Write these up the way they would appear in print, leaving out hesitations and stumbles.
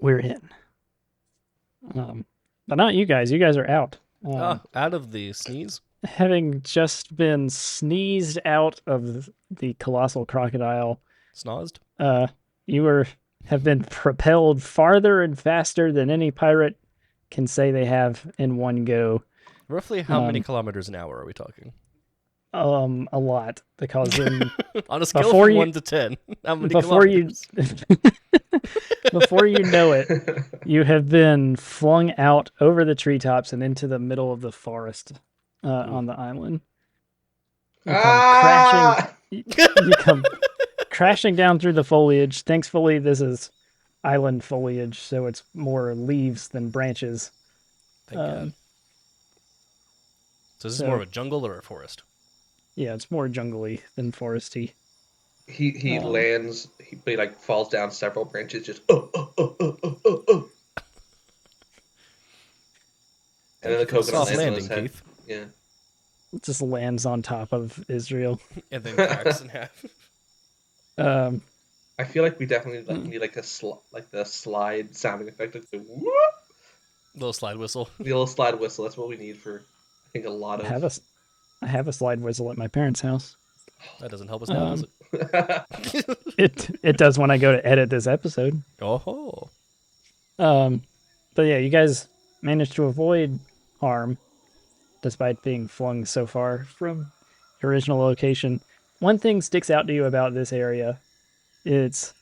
we're in. But not you guys. You guys are out. Out of the sneeze? Having just been sneezed out of the colossal crocodile, Snozzed? you have been propelled farther and faster than any pirate can say they have in one go. Roughly how many kilometers an hour are we talking? A lot, because On a scale from 1 to 10, how many kilometers? Before you know it, you have been flung out over the treetops and into the middle of the forest on the island. You come crashing down through the foliage. Thankfully, this is island foliage, so it's more leaves than branches. Thank God. So this is more of a jungle or a forest? Yeah, it's more jungly than foresty. He lands, but he like falls down several branches, just and then the coconut lands on his head. Keith. Yeah, it just lands on top of Israel and then cracks in half. I feel like we definitely need like the slide sounding effect, like the whoop. Little slide whistle. The little slide whistle. That's what we need for, I think, a lot of. I have a slide whistle at my parents' house. That doesn't help us now, does it? It does when I go to edit this episode. Oh. But yeah, you guys managed to avoid harm despite being flung so far from your original location. One thing sticks out to you about this area. It's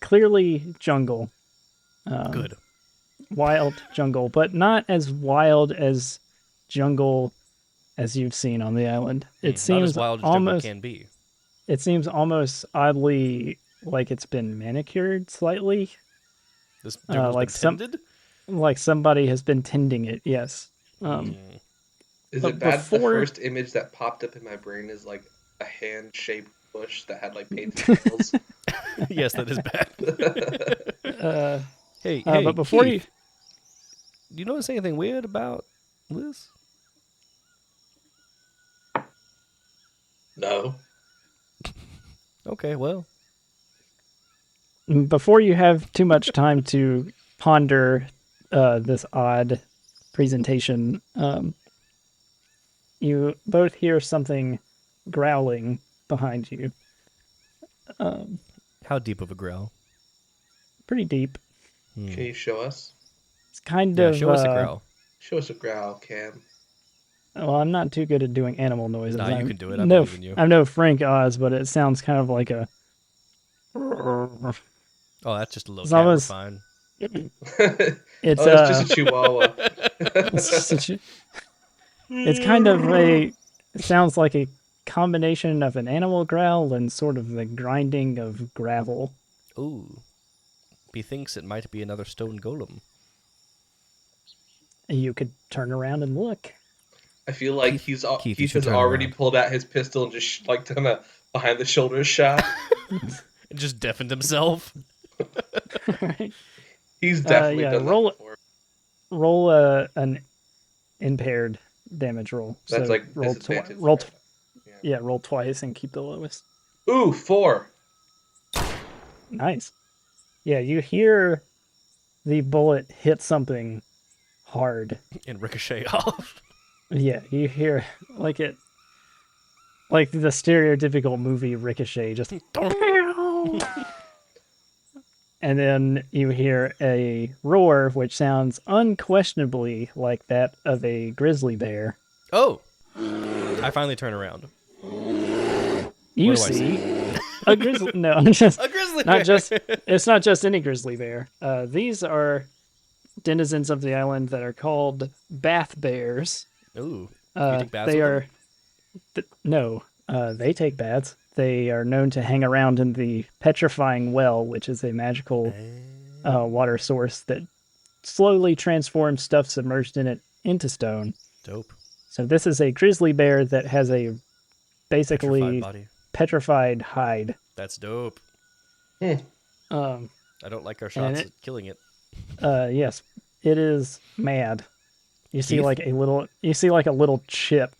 clearly jungle. Good. Wild jungle, but not as wild as jungle as you've seen on the island. It seems not as wild as jungle can be. It seems almost oddly like it's been manicured slightly. This jungle's been tended? Like somebody has been tending it, yes. Is it bad? The first image that popped up in my brain is like a hand-shaped bush that had like painted wheels. Yes, that is bad. Hey, but before Keith, do you notice anything weird about Liz? No. Okay, well. Before you have too much time to ponder this odd presentation, you both hear something growling behind you. How deep of a growl? Pretty deep. Can you show us? It's kind of... Show us a growl. Show us a growl, Cam. Well, I'm not too good at doing animal noises. Nah, you can do it. I believe in you. I'm no Frank Oz, but it sounds kind of like a... Oh, that's just a little cat. We're fine. It's just a chihuahua. It's kind of it sounds like a combination of an animal growl and sort of the grinding of gravel. Ooh. He thinks it might be another stone golem. You could turn around and look. I feel like Keith has already pulled out his pistol and just like done a behind the shoulders shot. And just deafened himself. Right. He's definitely done that before. Roll an impaired damage roll. That's so like roll roll twice and keep the lowest. Ooh, 4. Nice. Yeah, you hear the bullet hit something hard and ricochet off. Yeah, you hear like the stereotypical movie Ricochet, just and then you hear a roar, which sounds unquestionably like that of a grizzly bear. Oh, I finally turn around. You see a grizzly? No, just a grizzly bear. Not it's not just any grizzly bear. These are denizens of the island that are called bath bears. Ooh, you take baths they with are. No, they take baths. They are known to hang around in the petrifying well, which is a magical water source that slowly transforms stuff submerged in it into stone. Dope. So this is a grizzly bear that has a basically petrified hide. That's dope. I don't like our shots at killing it. Yes, it is mad. You see like a little chip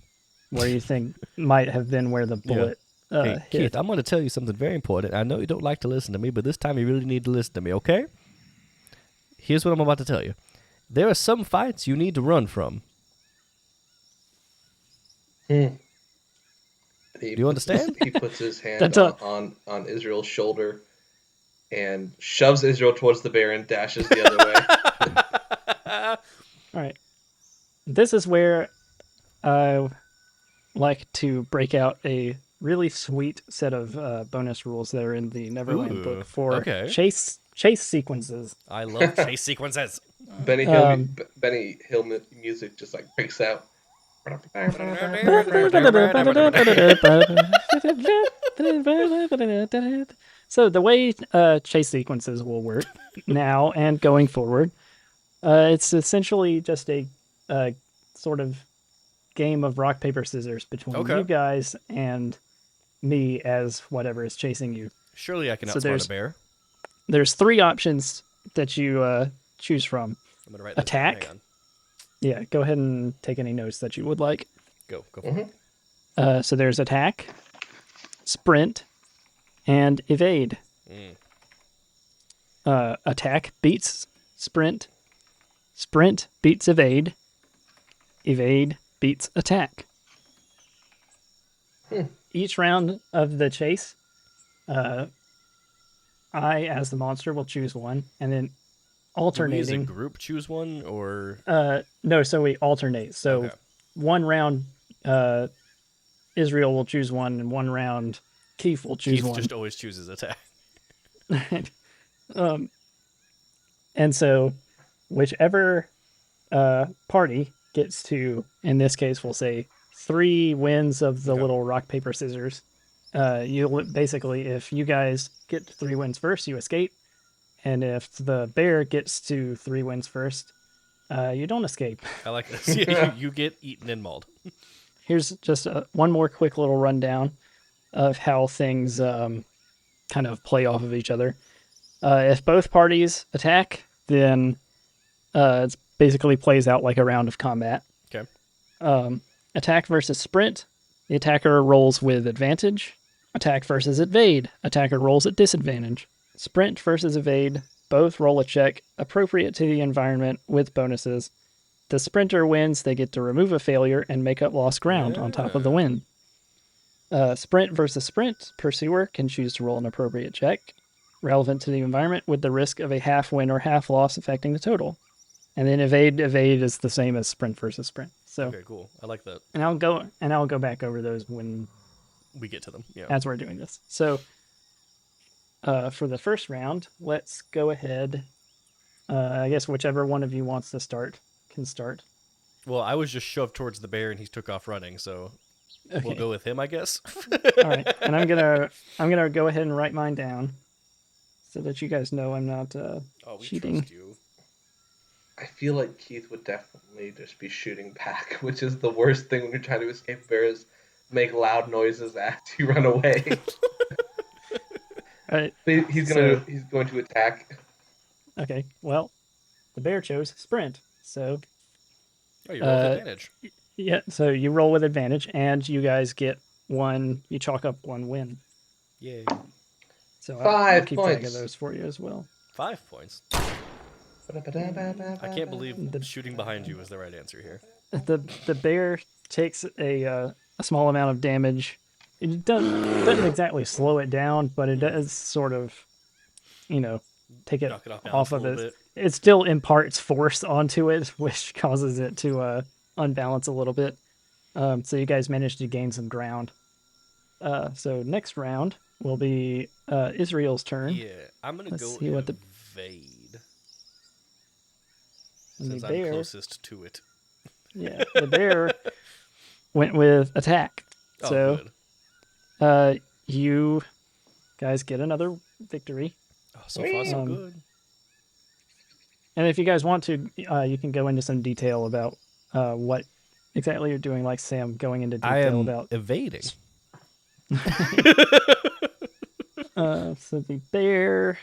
where you think might have been where the bullet hey, hit. Keith, I'm going to tell you something very important. I know you don't like to listen to me, but this time you really need to listen to me, okay? Here's what I'm about to tell you. There are some fights you need to run from. Do you understand? He puts his hand on Israel's shoulder and shoves Israel towards the bear and dashes the other way. All right. This is where I like to break out a really sweet set of bonus rules that are in the Neverland book for chase sequences. I love chase sequences. Benny Hill music just like breaks out. So the way chase sequences will work now and going forward, it's essentially just a sort of game of rock, paper, scissors between you guys and me as whatever is chasing you. Surely I can outsmart a bear. There's 3 options that you choose from. I'm gonna write this Attack. down. Hang on. Yeah, go ahead and take any notes that you would like. Go for it. So there's attack, sprint, and evade. Attack beats sprint. Sprint beats evade. Evade beats attack. Each round of the chase, I, as the monster, will choose one, and then alternating. Do we as a group choose one, or? No, so we alternate. So one round, Israel will choose one, and one round, Keith will choose one. Keith just always chooses attack. And so, whichever party gets to, in this case, we'll say 3 wins of the little rock, paper, scissors. You basically, if you guys get 3 wins first, you escape. And if the bear gets to 3 wins first, you don't escape. I like this. you get eaten and mauled. Here's just one more quick little rundown of how things kind of play off of each other. If both parties attack, then it basically plays out like a round of combat. Okay. Attack versus sprint, the attacker rolls with advantage. Attack versus evade, attacker rolls at disadvantage. Sprint versus evade, both roll a check appropriate to the environment with bonuses. The sprinter wins, they get to remove a failure and make up lost ground on top of the win. Sprint versus sprint, pursuer can choose to roll an appropriate check relevant to the environment with the risk of a half win or half loss affecting the total. And then evade is the same as sprint versus sprint. So okay, cool. I like that. And I'll go back over those when we get to them. Yeah. As we're doing this. So for the first round, let's go ahead. I guess whichever one of you wants to start can start. Well, I was just shoved towards the bear and he took off running, so we'll go with him, I guess. All right, and I'm gonna go ahead and write mine down so that you guys know I'm not cheating. Trust you. I feel like Keith would definitely just be shooting back, which is the worst thing when you're trying to escape bears. Make loud noises as you run away. All right. He's going to attack. Okay. Well, the bear chose sprint, so. Oh, you roll with advantage. Yeah. So you roll with advantage, and you guys get one. You chalk up one win. Yay! So 5 I'll keep points. track of those for you as well. 5 points. I can't believe shooting behind you was the right answer here. The bear takes a small amount of damage. It doesn't exactly slow it down, but it does sort of, take it off of it. It still imparts force onto it, which causes it to unbalance a little bit. So you guys managed to gain some ground. So next round will be Israel's turn. Yeah, I'm gonna go see what evade. Since I'm closest to it. Yeah, the bear went with attack. So good. You guys get another victory. Oh, so far so good. And if you guys want to, you can go into some detail about what exactly you're doing, like Sam going into detail about evading. So the bear.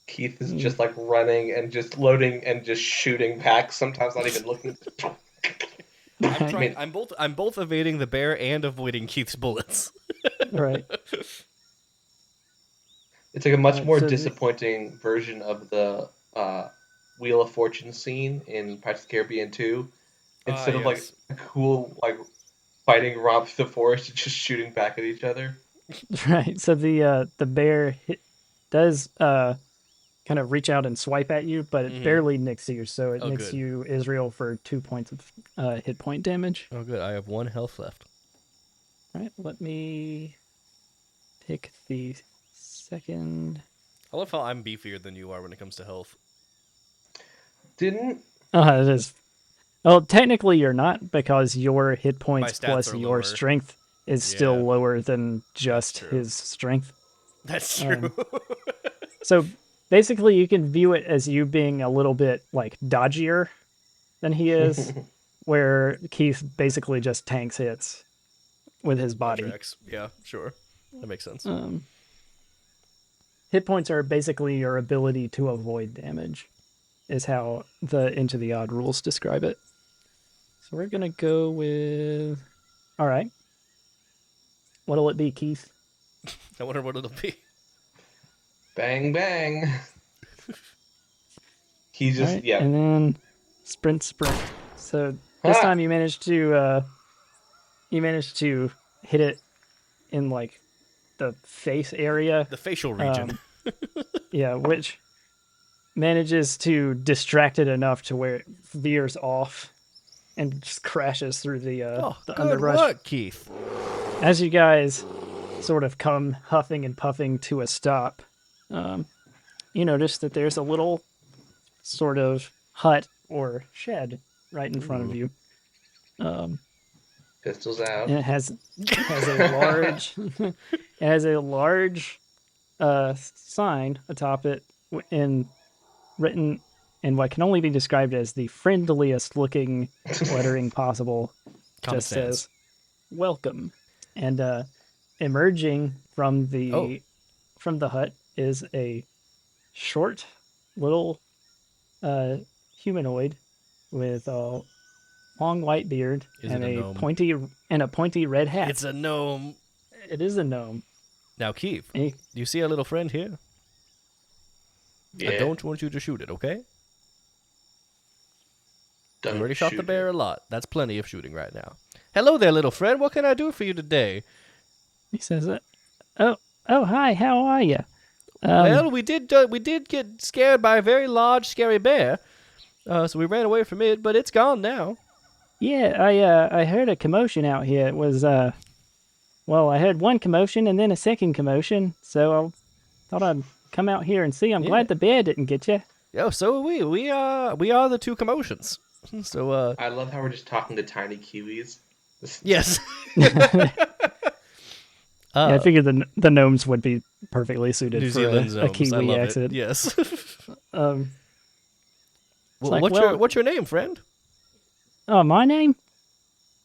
Keith is just like running and just loading and just shooting back. Sometimes not even looking. I'm both evading the bear and avoiding Keith's bullets. Right. It's like a much more disappointing version of the Wheel of Fortune scene in Pirates of the Caribbean 2. Ah, Instead of like yes. a cool like fighting romp through the forest, it's just shooting back at each other. Right. So the bear does kind of reach out and swipe at you, but it Mm-hmm. barely nicks you. So it Oh, nicks good. you, Israel, for 2 points of hit point damage. Oh, good. I have 1 health left. All right. Let me pick the second. I love how I'm beefier than you are when it comes to health. Didn't It is. Well, technically you're not because your hit My points stats plus are your lower. strength is Yeah, still lower than that's just true. his strength. That's true. Um, so basically, you can view it as you being a little bit like dodgier than he is, where Keith basically just tanks hits with his That body. tracks. Yeah, sure. That makes sense. Um, hit points are basically your ability to avoid damage, is how the Into the Odd rules describe it. So we're gonna go with. All right. What'll it be, Keith? I wonder what it'll be. bang bang. He's All just right, and then sprint. So this Ha! time you managed to hit it in like the face area. The facial region. Um, yeah, which manages to distract it enough to where it veers off and just crashes through Oh, the good underbrush. work, Keith. As you guys sort of come huffing and puffing to a stop, um, you notice that there's a little sort of hut or shed right in front of Ooh. you. Um, Pistols out. and it has a large it has a large sign atop it in written in what can only be described as the friendliest looking lettering possible. Common Just sense. says welcome, and emerging Oh, from the hut is a short little uh, humanoid with a long white beard is it a gnome? and a pointy red hat. It's a gnome. It is a gnome. Now, Keith, He, do you see our little friend here? I Yeah. don't want you to shoot it, okay? Don't You already shot the shoot bear it. a lot. That's plenty of shooting right now. Hello there, little friend. What can I do for you today? he says, "Oh, oh, hi. How are you? Well, we did get scared by a very large, scary bear, so we ran away from it, but it's gone now. Yeah, I heard a commotion out here. It was well, I heard one commotion and then a second commotion, so I thought I'd come out here and see. I'm Yeah. glad the bear didn't get you." Oh, so are we. We are the two commotions. So, I love how we're just talking to tiny kiwis. yes. Yeah, I figured the gnomes would be perfectly suited New for Zealand a gnomes. I Kiwi love accent. it. Yes. Um, it's Well, like, what's your name, friend? oh, my name?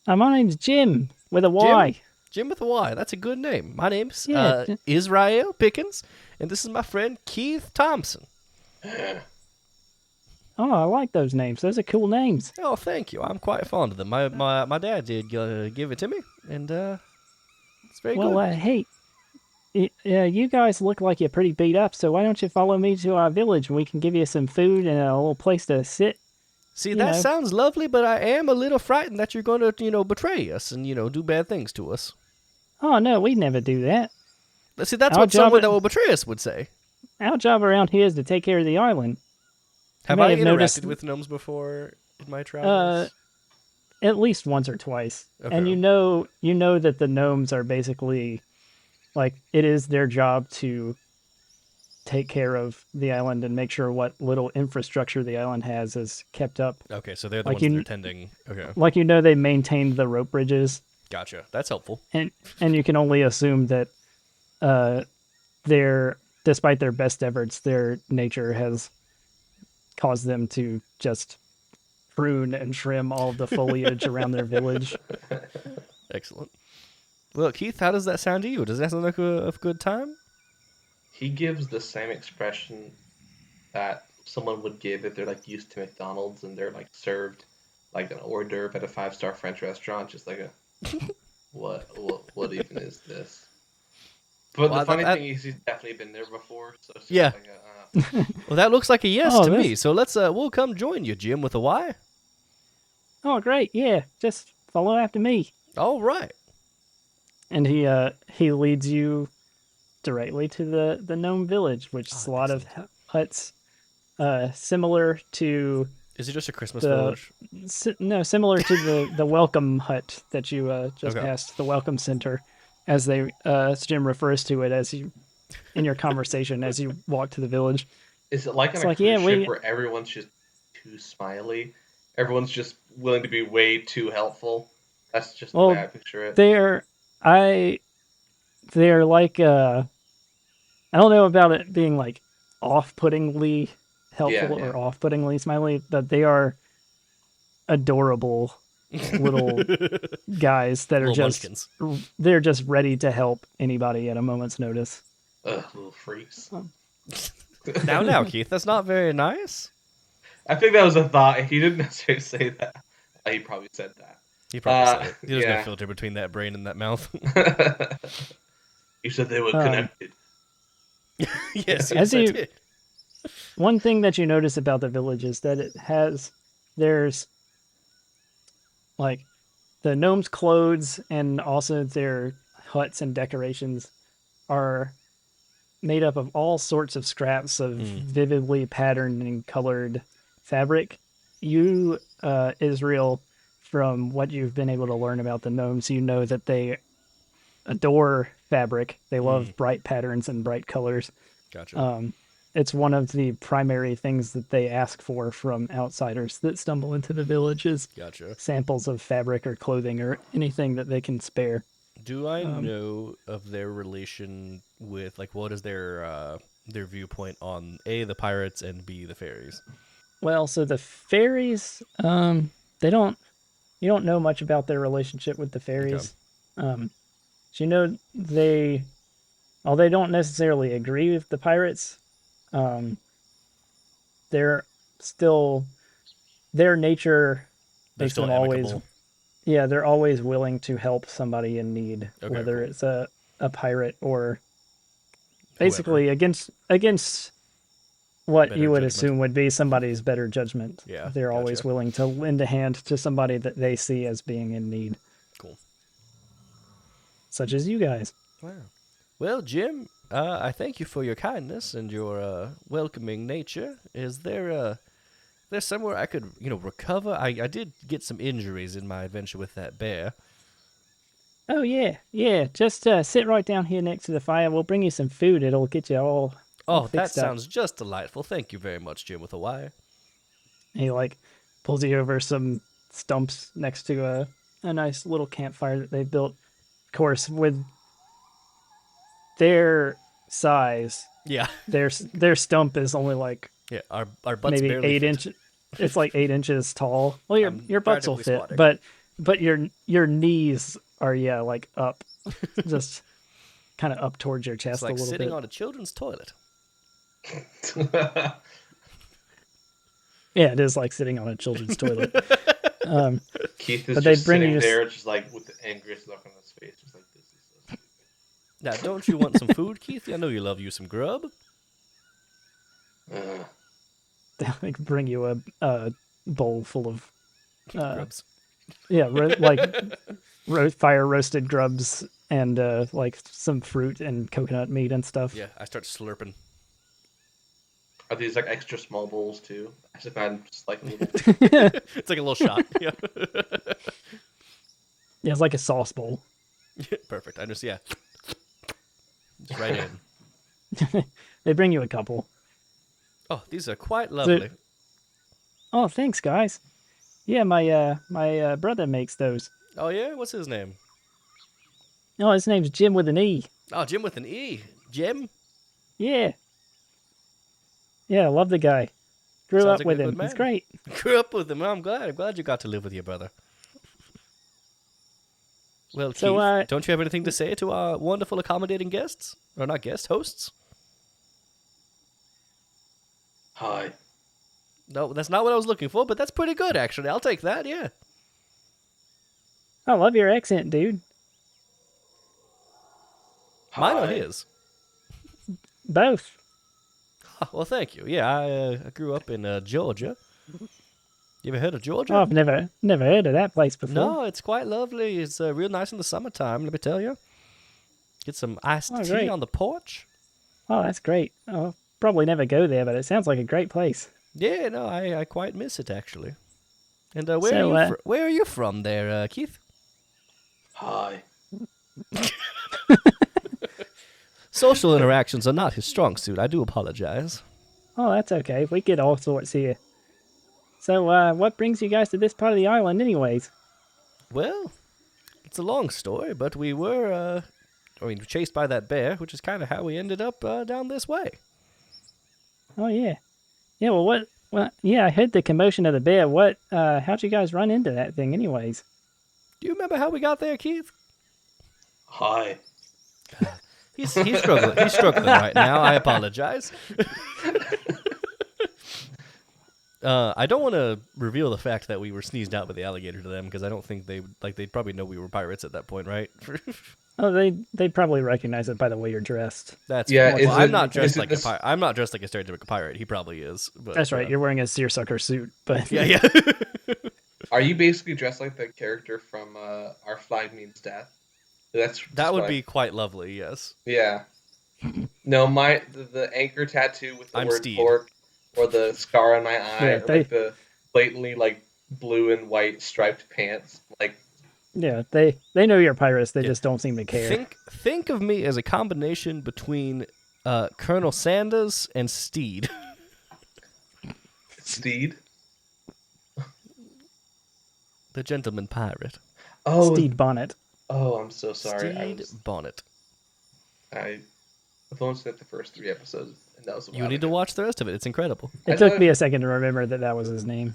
My name's Jim with a Y. Jim with a Y. That's a good name. My name's Yeah. Israel Pickens, and this is my friend Keith Thompson. Oh, I like those names. Those are cool names. Oh, thank you. I'm quite fond of them. My dad did give it to me, and it's very Well, good. hey, you guys look like you're pretty beat up, so why don't you follow me to our village and we can give you some food and a little place to sit? See, you that know. sounds lovely, but I am a little frightened that you're going to, betray us and, do bad things to us. Oh, no, we'd never do that. See, that's Our what someone job, that will betray us would say. our job around here is to take care of the island. You Have may I have noticed interacted with gnomes before in my uh, travels? at least once or twice. And Okay. you know that the gnomes are basically like it is their job to take care of the island and make sure what little infrastructure the island has is kept up. Okay, so they're the Like ones that are tending. Okay, they maintain the rope bridges, gotcha. That's helpful. and you can only assume that their despite their best efforts, their nature has caused them to just prune and trim all of the foliage around their village. Excellent. Well, Keith, how does that sound to you? Does that sound like a good time? He gives the same expression that someone would give if they're like used to McDonald's and they're like served like an hors d'oeuvre at a 5-star French restaurant, just like a what even is this? But the Well, funny thing is, he's definitely been there before, so it's just Yeah. like, Well, that looks like a yes Oh, to this- me. So we'll come join you, Jim, with a Y. Oh, great. Yeah, just follow after me. All right. And he leads you directly to the gnome village, which is a lot of huts similar to Is it just a Christmas the village? similar to the welcome hut that you just Okay. passed, the welcome center, as Jim refers to it as you in your conversation as you walk to the village. is it like on It's a like, cruise yeah, ship where everyone's just too smiley? Everyone's just willing to be way too helpful? That's just the way I well, picture it. they're I they're like I don't know about it being like off-puttingly helpful Yeah. or off-puttingly smiley, but they are adorable little guys that are Little just munchkins. they're just ready to help anybody at a moment's notice. Ugh, little freaks. Now, Keith, that's not very nice. I think that was a thought. He didn't necessarily say that. He probably said that. He probably said it. There's no yeah. filter between that brain and that mouth. You said they were connected. yes, As I you- did. One thing that you notice about the village is that there's like the gnomes' clothes and also their huts and decorations are made up of all sorts of scraps of vividly patterned and colored fabric. You, Israel, from what you've been able to learn about the gnomes, you know that they adore fabric. They love bright patterns and bright colors. Gotcha. It's one of the primary things that they ask for from outsiders that stumble into the village is Gotcha. samples of fabric or clothing or anything that they can spare. Do I know of their relation with, like, what is their viewpoint on A, the pirates, and B, the fairies? Well, so the fairies, they don't. You don't know much about their relationship with the fairies. So you know while they don't necessarily agree with the pirates, they're still their nature They're makes still them always. amicable. Yeah, they're always willing to help somebody in need, Okay, whether cool. it's a pirate or basically against what Better you would judgment. assume would be somebody's better judgment. Yeah, They're always gotcha. willing to lend a hand to somebody that they see as being in need, Cool. such as you guys. Wow. Well, Jim, I thank you for your kindness and your welcoming nature. Is there somewhere I could, recover? I did get some injuries in my adventure with that bear. Oh yeah. Just sit right down here next to the fire. We'll bring you some food. It'll get you all Oh, that fixed up. sounds just delightful. Thank you very much, Jim with a Y. He like pulls you over some stumps next to a nice little campfire that they built. Of course, with their size, Yeah. their stump is only like Yeah, our butts maybe barely 8 fit. inches. It's like 8 inches tall. Well, I'm your butts will practically fit, squatting. but your knees are like up, just kind of up towards your chest It's like a little sitting bit. on a children's toilet. Yeah, it is like sitting on a children's toilet. Keith is But they just bring sitting you there, just like with the angriest look on his face, just like this is so stupid. Now, don't you want some food, Keith? I know you love you some grub. They like bring you a bowl full of Grubs. fire roasted grubs and like some fruit and coconut meat and stuff. Yeah, I start slurping. Are these like extra small bowls too? I just imagine just like a little. It's like a little shot. Yeah. Yeah, it's like a sauce bowl. Perfect. I just, yeah. Just right in. They bring you a couple. Oh, these are quite lovely. Oh, thanks, guys. Yeah, my brother makes those. Oh, yeah? What's his name? Oh, his name's Jim with an E. Oh, Jim with an E. Jim? Yeah. Yeah, I love the guy. Grew Sounds up like with a good him. He's man. great. Grew up with him. I'm glad. I'm glad you got to live with your brother. Well, So, Keith, don't you have anything to say to our wonderful, accommodating guests? Or not guests, hosts? Hi. No, that's not what I was looking for, but that's pretty good, actually. I'll take that, yeah. I love your accent, dude. Mine or Hi. his? Both. Well, thank you. Yeah, I grew up in Georgia. You ever heard of Georgia? Oh, I've never heard of that place before. No, it's quite lovely. It's real nice in the summertime, let me tell you. Get some iced Oh, tea great. on the porch. Oh, that's great. I'll probably never go there, but it sounds like a great place. Yeah, no, I quite miss it, actually. And So, where are you from there, Keith? Hi. Social interactions are not his strong suit. I do apologize. Oh, that's okay. We get all sorts here. So, what brings you guys to this part of the island, anyways? Well, it's a long story, but we were, chased by that bear, which is kind of how we ended up down this way. Oh, yeah. Yeah, well, yeah, I heard the commotion of the bear. How'd you guys run into that thing, anyways? Do you remember how we got there, Keith? Hi. He's struggling. He's struggling right now. I apologize. I don't want to reveal the fact that we were sneezed out by the alligator to them because I don't think they'd probably know we were pirates at that point, right? Oh, they'd probably recognize it by the way you're dressed. That's Yeah, well, is I'm it- not dressed is it like this- a pirate. I'm not dressed like a stereotypical pirate. He probably is. But, That's right. You're wearing a seersucker suit, but Yeah, yeah. Are you basically dressed like the character from Our Flag Means Death? That would be quite lovely. Yes. Yeah. No, the anchor tattoo with the I'm word Steed. pork, or the scar on my eye, Yeah, or like the blatantly like blue and white striped pants. Like, yeah, they know you're pirates. They Yeah. just don't seem to care. Think of me as a combination between Colonel Sanders and Steed. Steed. The gentleman pirate. Oh, Steed Bonnet. oh, I'm so sorry. Steed Bonnet. I've only seen the first 3 episodes, and that was a You while need to ago. watch the rest of it. It's incredible. It took me a second to remember that was his name.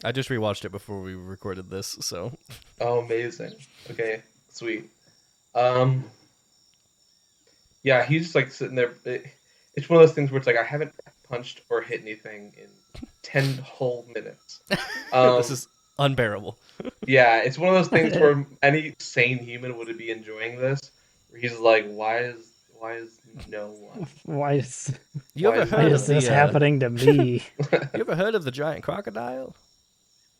I just rewatched it before we recorded this, so Oh, amazing. Okay, sweet. Yeah, he's just like sitting there. It's one of those things where it's like I haven't punched or hit anything in 10 whole minutes. this is unbearable. Yeah, it's one of those things where any sane human would be enjoying this. Where he's like, why is no one? Why is You ever Why is why heard is of the this happening to me? You ever heard of the giant crocodile?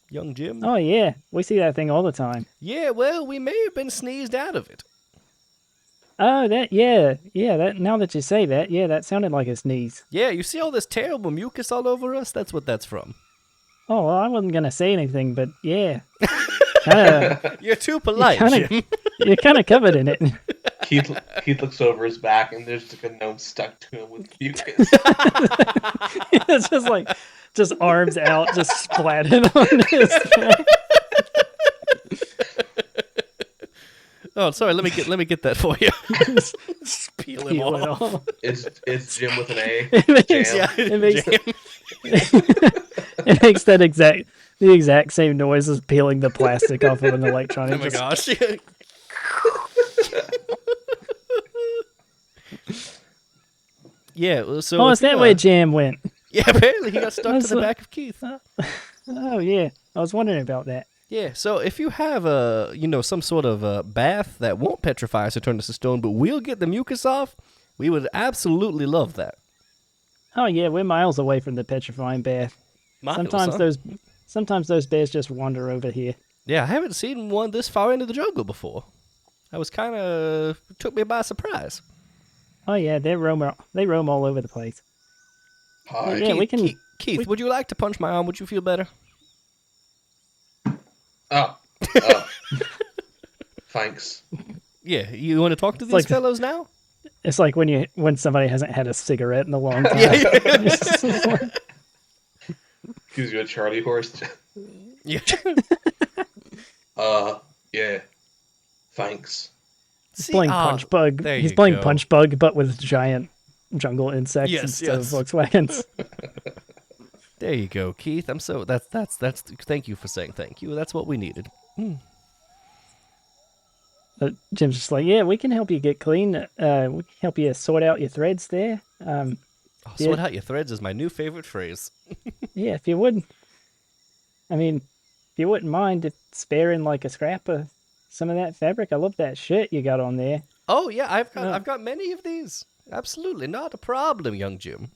Young Jim? Oh yeah, we see that thing all the time. Yeah, well, we may have been sneezed out of it. Oh, that now that you say that, yeah, that sounded like a sneeze. Yeah, you see all this terrible mucus all over us? That's what that's from. Oh, well, I wasn't gonna say anything, but yeah, kinda, You're too polite, kinda- Jim. you're kind of covered in it. Keith looks over his back, and there's like a gnome stuck to him with mucus. It's just like, just arms out, just splatted on his back. Oh, sorry. Let me get that for you. Peel him Peel it off. off. It's Jim with an A. It makes, Jam. it makes, Jam. it makes the exact same noise as peeling the plastic off of an electronic. Oh my Just- gosh. Yeah. well, So. Oh, if is that you, where Jam went? Yeah. Apparently, he got stuck to That's the what- back of Keith. Oh yeah, I was wondering about that. Yeah, so if you have some sort of bath that won't petrify us or turn us to stone, but we'll get the mucus off, we would absolutely love that. Oh yeah, we're miles away from the petrifying bath. Sometimes those bears just wander over here. Yeah, I haven't seen one this far into the jungle before. I was kind of took me by surprise. Oh yeah, they roam all over the place. Hi. Yeah, we can. Keith, would you like to punch my arm? Would you feel better? Oh. Thanks. Yeah, you want to talk to these like- fellows now? It's like when somebody hasn't had a cigarette in a long time. Yeah. Gives you a Charlie horse. Yeah. Yeah. Thanks. See, playing ah, punch bug. there He's you playing go. punch bug, but with giant jungle insects Yes, instead yes. of Volkswagens. There you go, Keith. That's. Thank you for saying thank you. That's what we needed. Jim's just like, yeah, we can help you get clean. We can help you sort out your threads there. Oh, Yeah. sort out your threads is my new favorite phrase. Yeah, if you would. I mean, if you wouldn't mind sparing like a scrap of some of that fabric. I love that shirt you got on there. Oh yeah, I've got many of these. Absolutely not a problem, young Jim.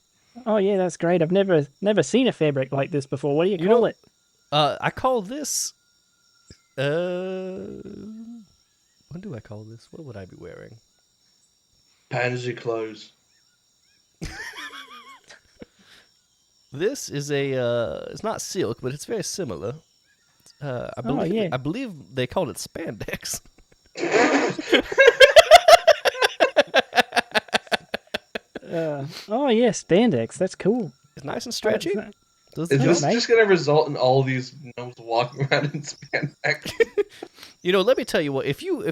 Oh yeah, that's great. I've never seen a fabric like this before. What do you You call know, it? I call this. What do I call this? What would I be wearing? Pansy clothes. This is a. It's not silk, but it's very similar. Oh yeah. I believe they called it spandex. Oh yeah, spandex. That's cool. It's nice and stretchy. Is this nice. just going to result in all these gnomes walking around in spandex? Let me tell you what. If you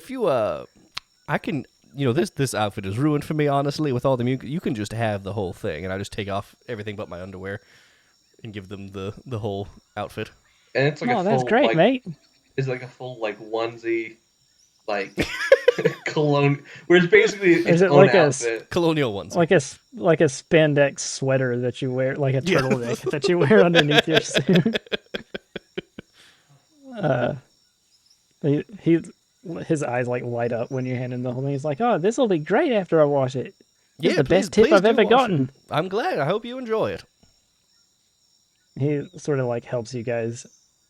I can. This outfit is ruined for me. Honestly, with all the you can just have the whole thing, and I just take off everything but my underwear, and give them the whole outfit. And it's like Oh, a full, that's great, like, mate. it's like a full like onesie, like cologne, where it's basically its Is it own like outfit. Colonial ones. like a spandex sweater that you wear, like a turtleneck that you wear underneath your suit? His eyes like light up when you hand him the whole thing. He's like, "Oh, this will be great after I wash it. This is the best tip I've ever gotten." I'm glad. I hope you enjoy it. He sort of like helps you guys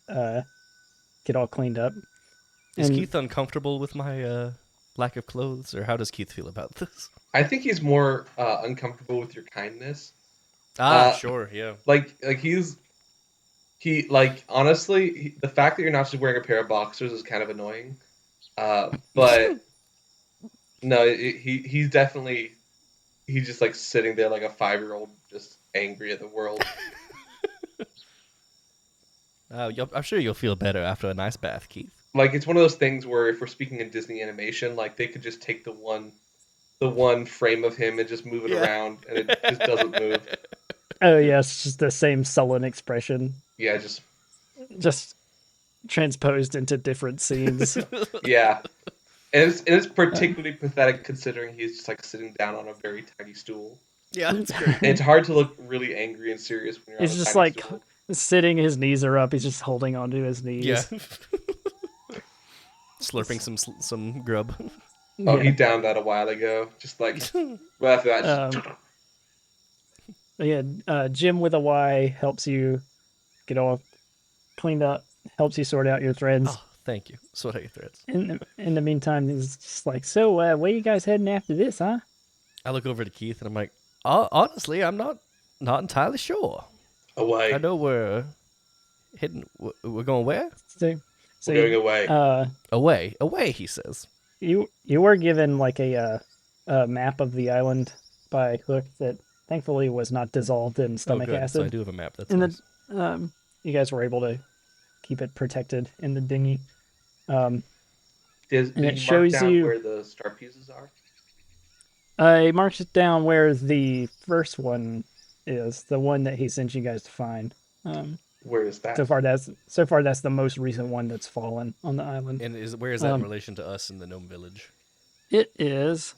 get all cleaned up. Is And- Keith uncomfortable with my lack of clothes, or how does Keith feel about this? I think he's more uncomfortable with your kindness. Sure, yeah. Honestly, the fact that you're not just wearing a pair of boxers is kind of annoying. But no, he's definitely just like sitting there like a 5-year-old, just angry at the world. I'm sure you'll feel better after a nice bath, Keith. Like, it's one of those things where if we're speaking in Disney animation, like they could just take the one frame of him and just move it around, and it just doesn't move. Oh yeah, it's just the same sullen expression, Yeah, just transposed into different scenes. yeah. And it's particularly pathetic considering he's just like sitting down on a very tiny stool. Yeah, that's great. And it's hard to look really angry and serious when you're He's on a just tiny like stool. sitting, his knees are up. He's just holding onto his knees. Yeah. Slurping some grub. Oh, Yeah. he downed that a while ago. Just like right after that. Just, But yeah, Jim with a Y helps you get all cleaned up, helps you sort out your threads. Oh, thank you. Sort out your threads. In the meantime, he's just like, so where you guys heading after this, huh? I look over to Keith and I'm like, honestly, I'm not entirely sure. away. I know we're heading. We're going where? So We're going away. Away. He says. you were given like a map of the island by Hook that thankfully was not dissolved in stomach good. acid. So I do have a map. That's And nice. you guys were able to keep it protected in the dinghy. Did it you mark shows down you- where the star fuses are? I marked it down where the first one is, the one that he sent you guys to find. Where is that? So far, that's the most recent one that's fallen on the island. And where is that in relation to us in the gnome village? It is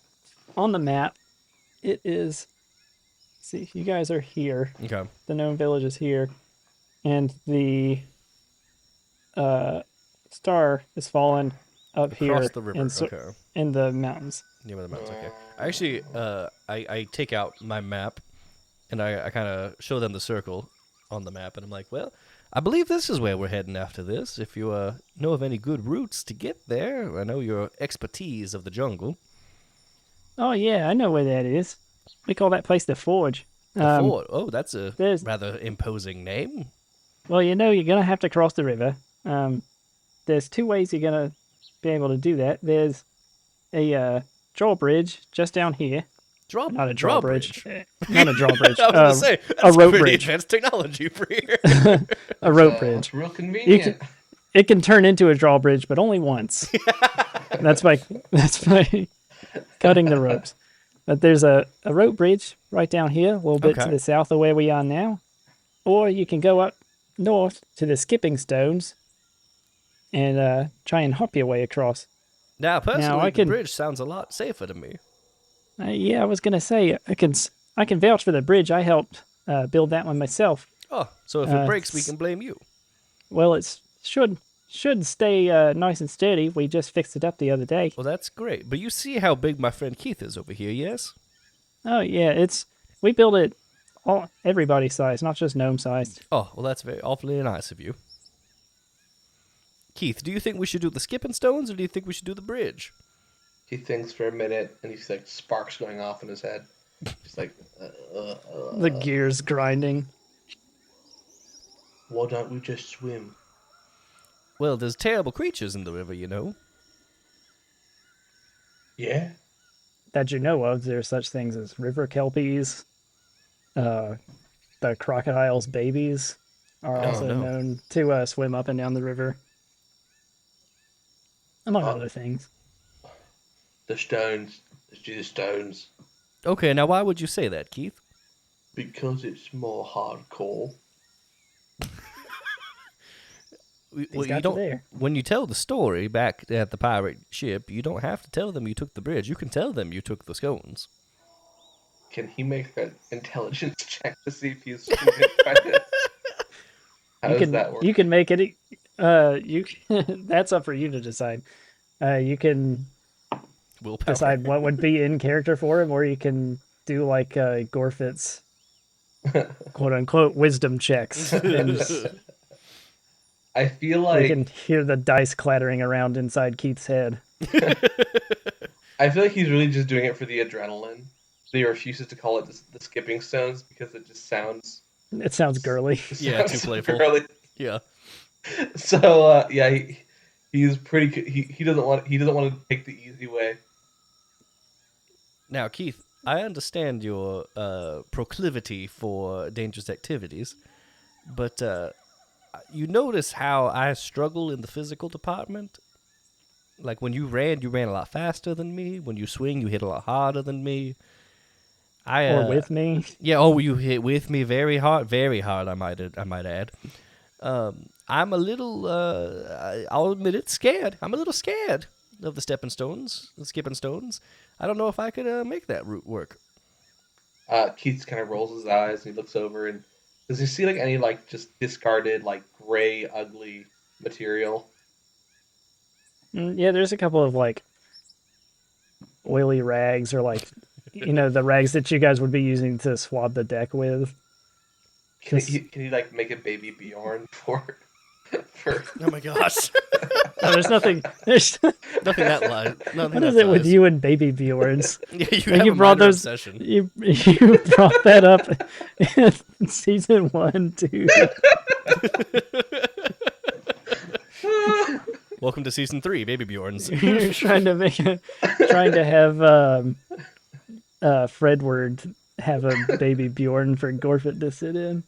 on the map. It is. See, you guys are here. Okay. The gnome village is here, and the star is fallen up here Across the river. Okay. in the mountains. Near where the mountains. Okay. I actually, I take out my map, and I kind of show them the circle on the map, and I'm like, well, I believe this is where we're heading after this. If you know of any good routes to get there, I know your expertise of the jungle. Oh yeah, I know where that is. We call that place the Forge. The fort. Oh, that's a there's- rather imposing name. Well, you're gonna have to cross the river. There's two ways you're gonna be able to do that. There's a drawbridge just down here. Not a drawbridge. Not a drawbridge. I was gonna say that's rope pretty bridge. advanced technology for here. A rope It's bridge. real convenient. It can turn into a drawbridge, but only once. that's by cutting the ropes. But there's a rope bridge right down here, a little bit to Okay. the south of where we are now. Or you can go up north to the skipping stones and try and hop your way across. Now, personally, I the can- bridge sounds a lot safer to me. Yeah, I was gonna say I can vouch for the bridge. I helped build that one myself. Oh, so if it Uh, breaks, we can blame you. Well, it should should stay nice and steady. We just fixed it up the other day. Well, that's great. But you see how big my friend Keith is over here, yes? Oh yeah, we built it all everybody size, not just gnome sized. Oh, well, that's very awfully nice of you. Keith, do you think we should do the skipping stones, or do you think we should do the bridge? He thinks for a minute, and he's like sparks going off in his head. Just like, The gears grinding. why don't we just swim? Well, there's terrible creatures in the river, you know. Yeah. That you know of, there's such things as river kelpies. The crocodile's babies are also no. known to swim up and down the river, among other things. The stones. Let's do the stones. Okay, now why would you say that, Keith? Because it's more hardcore. He's Well, you got you don't. there. When you tell the story back at the pirate ship, you don't have to tell them you took the bridge. You can tell them you took the scones. Can he make an intelligence check to see if he's convinced by this? How does that work? You can make it. That's up for you to decide. You can Willpower. decide what would be in character for him, or you can do like Gorfit's quote unquote wisdom checks, and I feel you like can hear the dice clattering around inside Keith's head. he's really just doing it for the adrenaline. He refuses to call it the skipping stones because it just sounds It sounds girly. Yeah, too playful. girly. Yeah. So he's pretty. He doesn't want to take the easy way. Now, Keith, I understand your proclivity for dangerous activities, but you notice how I struggle in the physical department? Like when you ran a lot faster than me. When you swing, you hit a lot harder than me. Or with me. Yeah. Oh, you hit with me very hard. I might add. I'm a little. I'll admit it. Scared. I'm a little scared of the skipping stones. I don't know if I could make that route work. Keith kind of rolls his eyes and he looks over and does he see like any like just discarded like gray ugly material? Yeah, there's a couple of like oily rags, or like the rags that you guys would be using to swab the deck with. Can he like make a baby Bjorn for? Oh my gosh! No, there's nothing. There's Nothing that light. what is it with you and baby Bjorns? Yeah, you Like, have you a brought minor those. obsession. You brought that up in season 1, 2. Welcome to season 3, Baby Bjorns. You're trying to have Fredward have a baby Bjorn for Gorfit to sit in.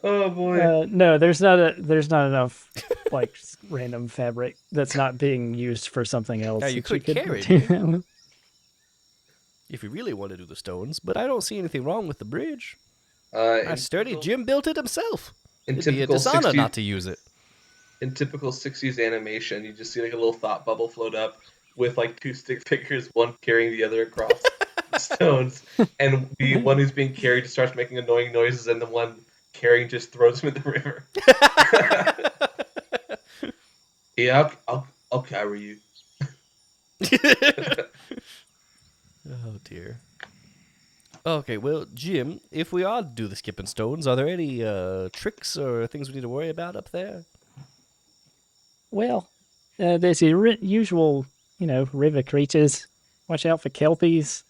Oh boy! No, there's not enough like random fabric that's not being used for something else. Now, you that could carry do it. that with. If you really want to do the stones, but I don't see anything wrong with the bridge. In Sturdy Jim built it himself. in It'd be a typical dishonor 60s not to use it. in typical 60s animation, you just see like a little thought bubble float up with like two stick figures, one carrying the other across the stones, and the one who's being carried just starts making annoying noises, and the one carrying just throws him in the river. Yeah, I'll carry you. Oh dear. Okay, well, Jim, if we are to do the skipping stones, are there any tricks or things we need to worry about up there? Well, there's your usual, river creatures. Watch out for kelpies.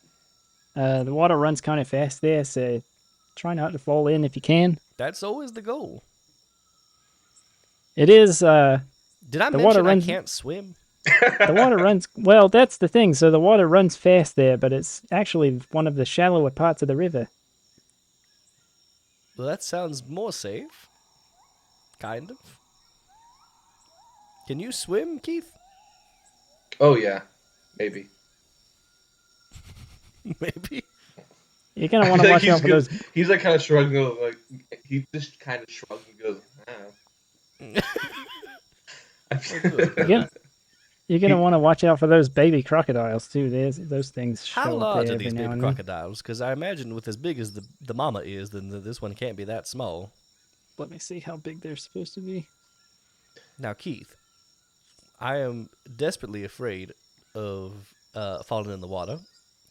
The water runs kind of fast there, so try not to fall in if you can. That's always the goal. It is. Did I The mention water I runs- can't swim? The water runs. Well, that's the thing. So the water runs fast there, but it's actually one of the shallower parts of the river. Well, that sounds more safe. Kind of. Can you swim, Keith? Oh yeah, maybe. Maybe. You're gonna want to watch out for those. He's like kind of shrugging, like he just kind of shrugs and goes, You're gonna want to watch out for those baby crocodiles too. Those things. How show up large there are every these now baby and then. crocodiles? Because I imagine with as big as the mama is, then this one can't be that small. Let me see how big they're supposed to be. Now, Keith, I am desperately afraid of falling in the water.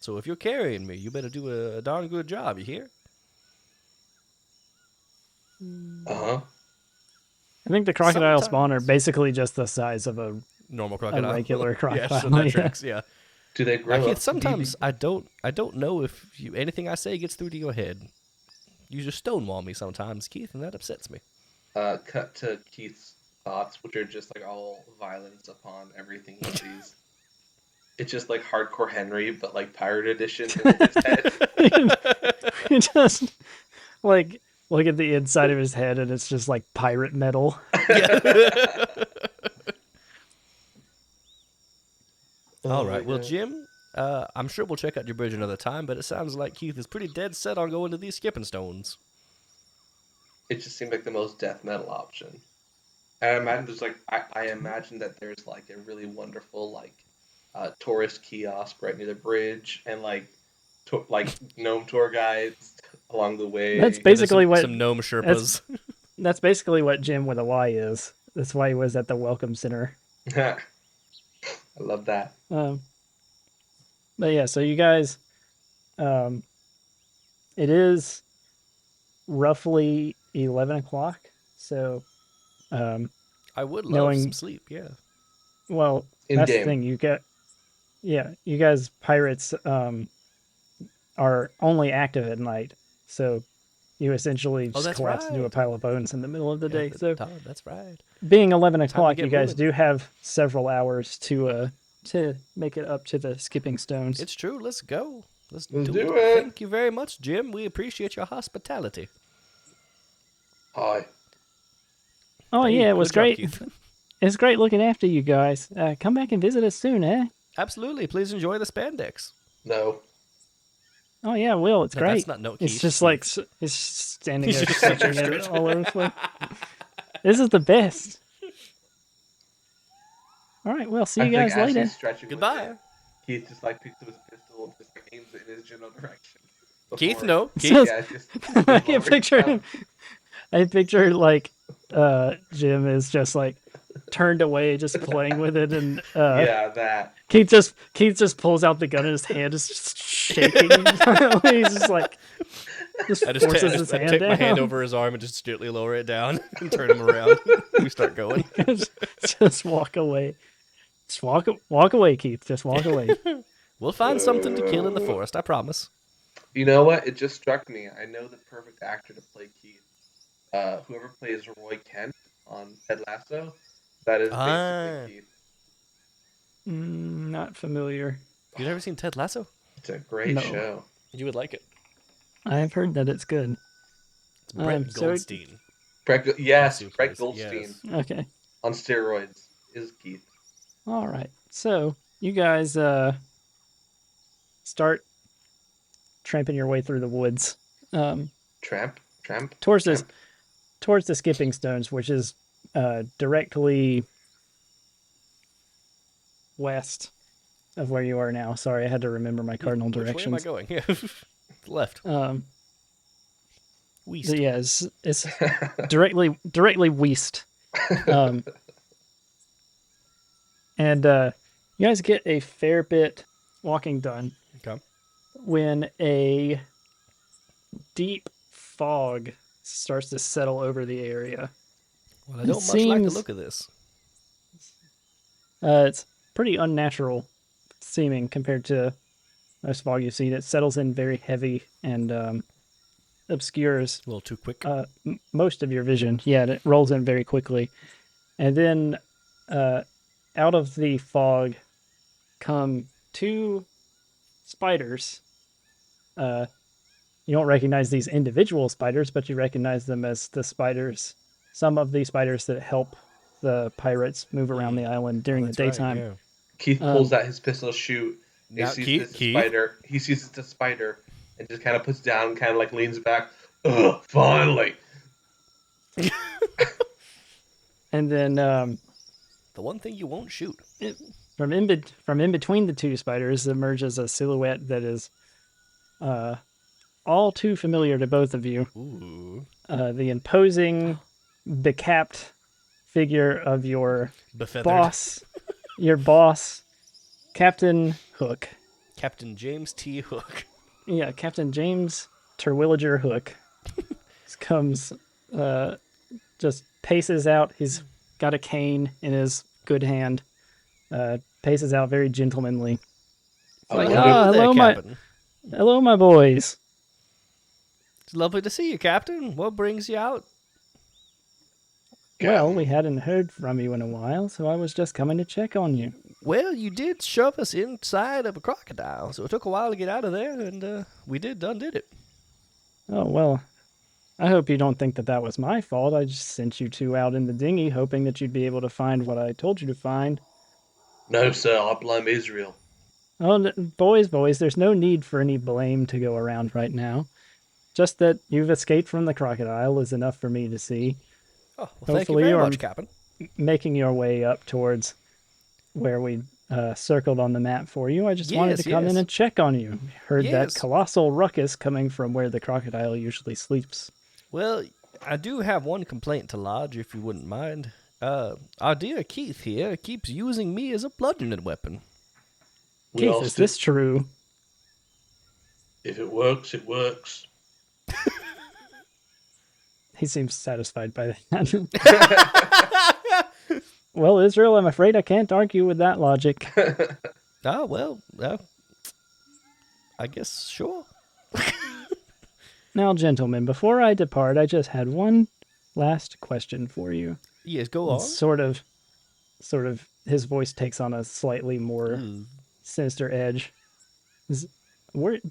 So if you're carrying me, you better do a darn good job. You hear? Uh-huh. I think the crocodile spawn are Sometimes basically just the size of a normal crocodile. regular Yeah, crocodile. so that Yeah. tracks. Yeah. Do they grow Keith, up? sometimes I don't know if anything I say gets through to your head. You just stonewall me sometimes, Keith, and that upsets me. Cut to Keith's thoughts, which are just like all violence upon everything he sees. It's just like hardcore Henry, but like pirate edition in his head. You just like look at the inside of his head, and it's just like pirate metal. All Oh my right. Well, God. Jim, I'm sure we'll check out your bridge another time, but it sounds like Keith is pretty dead set on going to these skipping stones. It just seemed like the most death metal option. And I imagine there's like I imagine that there's like a really wonderful like tourist kiosk right near the bridge and like gnome tour guides along the way. That's Yeah, there's basically what some gnome Sherpas. that's basically what Jim with a Y is. That's why he was at the Welcome Center. I love that. But yeah, so you guys, it is roughly 11 o'clock. So, I would love knowing- some sleep. Yeah. well, In that's game. the thing. You guys pirates are only active at night. So you essentially just that's collapse into a right. pile of bones in the middle of the day. So Todd, that's right. being 11 o'clock, get you guys moving. do have several hours to make it up to the skipping stones. It's true. Let's go. Let's Let's do do it. it. Thank you very much, Jim. We appreciate your hospitality. Hi. Oh Hey, yeah, it was good job, great. Keith. It's great looking after you guys. Come back and visit us soon, eh? Absolutely. Please enjoy the spandex. No. Oh yeah, Will. It's No, great. that's not no It's Keith. just like it's standing He's there just stretching sitting it there all over the place. This is the best. All right, well, see you I think guys as later. he's stretching with Goodbye. it, Keith just like picks up his pistol and just like, aims it in his general direction. Keith, Before- no. Keith. So- Yeah, just I can lowers picture down. him. I picture like Jim is just like turned away, just playing with it, and Yeah, that. Keith just pulls out the gun, and his hand is just shaking. He's just like I just, forces ta- I his just I hand take down. my hand over his arm and just gently lower it down and turn him around. We start going. Just walk away. Just walk away, Keith. Just walk away. We'll find something to kill in the forest, I promise. You know what? It just struck me. I know the perfect actor to play Keith. Whoever plays Roy Kent on Ted Lasso, that is basically Keith. Not familiar. You never seen Ted Lasso? It's a great No. show. You would like it. I've heard that it's good. It's Brett So- Goldstein. Yes, Super Brett Place, Goldstein yes. Okay. on steroids is Keith. All right. So you guys start tramping your way through the woods Tramp. towards Tramp. the skipping stones, which is directly west of where you are now. Sorry, I had to remember my cardinal Which way am I directions. going? Yeah. Left. West. So yeah, it's directly west. And you guys get a fair bit walking done Okay. when a deep fog starts to settle over the area. Well, I It don't much like the seems- look of this. It's pretty unnatural seeming compared to most fog you've seen. It settles in very heavy and obscures A little too quick. most of your vision. Yeah, and it rolls in very quickly. And then out of the fog come two spiders. You don't recognize these individual spiders, but you recognize them as the spiders, some of the spiders that help the pirates move around the island during the That's right, daytime. yeah. Keith pulls out his pistol shoot. He Now, sees Keith- this Keith? spider. He sees it's a spider and just kind of puts down, kind of like leans back. Ugh, finally. And then The one thing you won't shoot. from in between the two spiders emerges a silhouette that is all too familiar to both of you. Ooh. The imposing, becapped figure of your Befeathered. boss your boss, Captain Hook. Captain James T. Hook. Yeah, Captain James Terwilliger Hook comes, just paces out. He's got a cane in his good hand. Paces out very gentlemanly. Oh, Like, hello. hello there, hello, Captain. hello, my boys. It's lovely to see you, Captain. What brings you out? Well, we hadn't heard from you in a while, so I was just coming to check on you. Well, you did shove us inside of a crocodile, so it took a while to get out of there, and we did it. Oh, well, I hope you don't think that that was my fault. I just sent you two out in the dinghy, hoping that you'd be able to find what I told you to find. No, sir, I blame Israel. Oh, boys, there's no need for any blame to go around right now. Just that you've escaped from the crocodile is enough for me to see. Oh, well, thank you Hopefully very you're much, Captain. making your way up towards where we circled on the map for you. I just wanted to come in and check on you. Heard that Yes. colossal ruckus coming from where the crocodile usually sleeps. Well, I do have one complaint to lodge, if you wouldn't mind. Our dear Keith here keeps using me as a bludgeoning weapon. Keith, is this true? If it works, it works. He seems satisfied by that. Well, Israel, I'm afraid I can't argue with that logic. I guess, sure. Now, gentlemen, before I depart, I just had one last question for you. Yes, go on. Sort of, his voice takes on a slightly more sinister edge.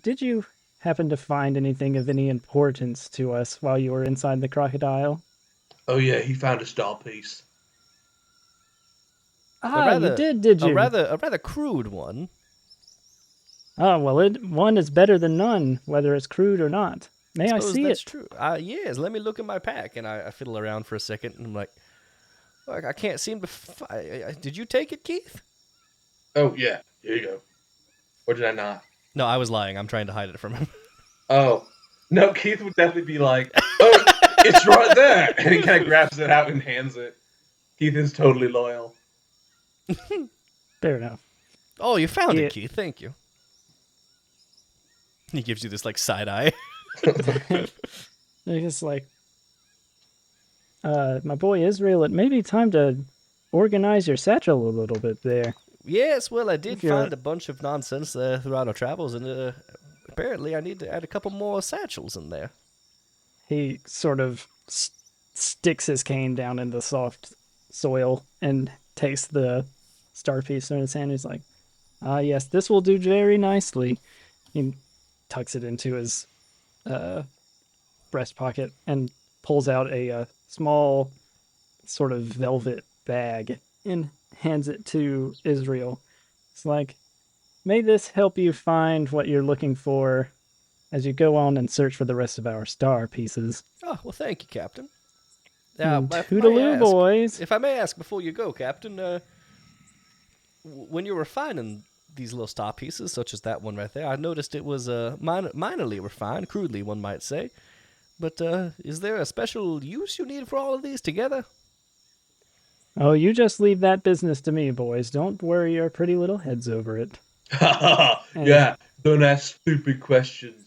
Did you happen to find anything of any importance to us while you were inside the crocodile? Oh yeah, he found a star piece. You did you? A rather crude one. Oh, well, one is better than none, whether it's crude or not. May I see that's it? true. Yes, let me look in my pack. And I fiddle around for a second, and I'm like, I can't seem to... did you take it, Keith? Oh yeah, here you go. Or did I not? No, I was lying. I'm trying to hide it from him. Oh. No, Keith would definitely be like, oh, it's right there! And he kind of grabs it out and hands it. Keith is totally loyal. Fair enough. Oh, you found it, Keith. Thank you. He gives you this, like, side eye. They're just like, my boy Israel, it may be time to organize your satchel a little bit there. Yes, well, I did find a bunch of nonsense throughout our travels, and apparently I need to add a couple more satchels in there. He sort of sticks his cane down in the soft soil and takes the star piece in his hand. He's like, yes, this will do very nicely. He tucks it into his breast pocket and pulls out a small sort of velvet bag and hands it to Israel. It's like, may this help you find what you're looking for as you go on and search for the rest of our star pieces. Oh, well, thank you, Captain. Toodaloo, boys. If I may ask before you go, Captain, when you were refining these little star pieces, such as that one right there, I noticed it was minorly refined, crudely one might say. But is there a special use you need for all of these together? Oh, you just leave that business to me, boys. Don't worry your pretty little heads over it. Yeah, don't ask stupid questions.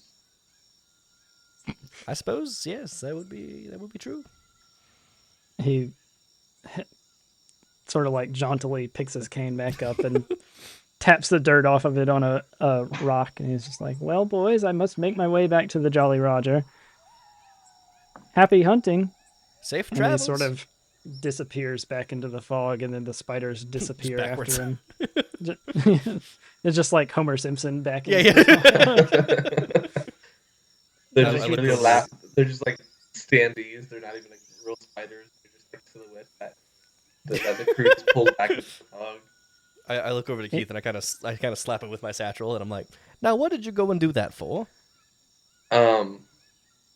I suppose, yes, that would be true. He sort of like jauntily picks his cane back up and taps the dirt off of it on a rock, and he's just like, well, boys, I must make my way back to the Jolly Roger. Happy hunting. Safe and travels. he sort of disappears back into the fog, and then the spiders disappear after him. It's just like Homer Simpson back in They're just like standees. They're not even like real spiders. They're just like silhouettes that the crew just pulled back into the fog. I look over to Keith and I kind of slap it with my satchel, and I'm like, "Now, what did you go and do that for?"